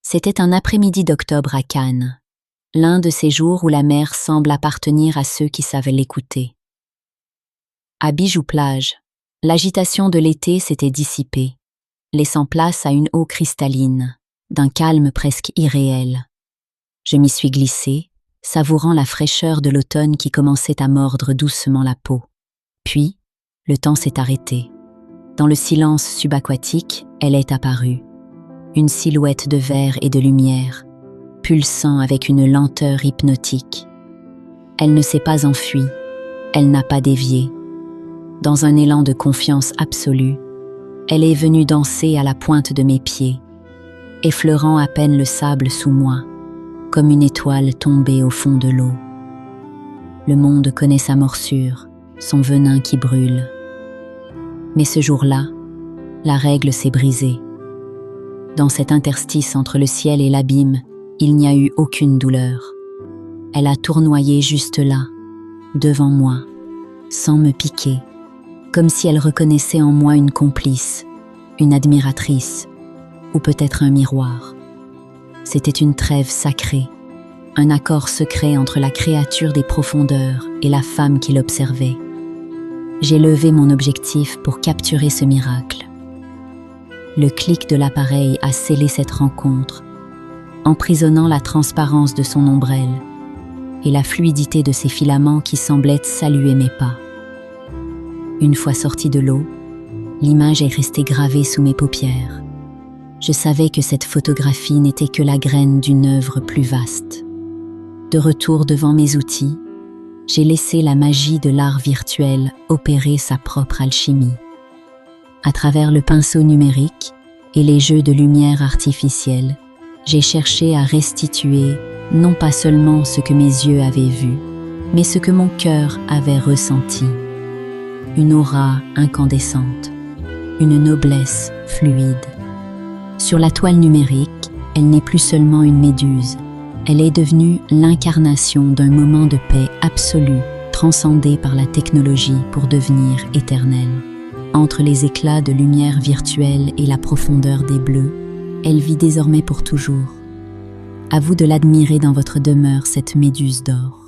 C'était un après-midi d'octobre à Cannes, l'un de ces jours où la mer semble appartenir à ceux qui savent l'écouter. À Bijoux-Plage, l'agitation de l'été s'était dissipée, laissant place à une eau cristalline, d'un calme presque irréel. Je m'y suis glissée, savourant la fraîcheur de l'automne qui commençait à mordre doucement la peau. Puis, le temps s'est arrêté. Dans le silence subaquatique, elle est apparue. Une silhouette de verre et de lumière, pulsant avec une lenteur hypnotique. Elle ne s'est pas enfuie, elle n'a pas dévié. Dans un élan de confiance absolue, elle est venue danser à la pointe de mes pieds, effleurant à peine le sable sous moi, comme une étoile tombée au fond de l'eau. Le monde connaît sa morsure, son venin qui brûle. Mais ce jour-là, la règle s'est brisée. Dans cet interstice entre le ciel et l'abîme, il n'y a eu aucune douleur. Elle a tournoyé juste là, devant moi, sans me piquer, comme si elle reconnaissait en moi une complice, une admiratrice, ou peut-être un miroir. C'était une trêve sacrée, un accord secret entre la créature des profondeurs et la femme qui l'observait. J'ai levé mon objectif pour capturer ce miracle. Le clic de l'appareil a scellé cette rencontre, emprisonnant la transparence de son ombrelle et la fluidité de ses filaments qui semblaient saluer mes pas. Une fois sortie de l'eau, l'image est restée gravée sous mes paupières. Je savais que cette photographie n'était que la graine d'une œuvre plus vaste. De retour devant mes outils, j'ai laissé la magie de l'art virtuel opérer sa propre alchimie. À travers le pinceau numérique et les jeux de lumière artificielle, j'ai cherché à restituer non pas seulement ce que mes yeux avaient vu, mais ce que mon cœur avait ressenti. Une aura incandescente, une noblesse fluide. Sur la toile numérique, elle n'est plus seulement une méduse, elle est devenue l'incarnation d'un moment de paix absolue, transcendé par la technologie pour devenir éternelle. Entre les éclats de lumière virtuelle et la profondeur des bleus, elle vit désormais pour toujours. À vous de l'admirer dans votre demeure, cette méduse d'or.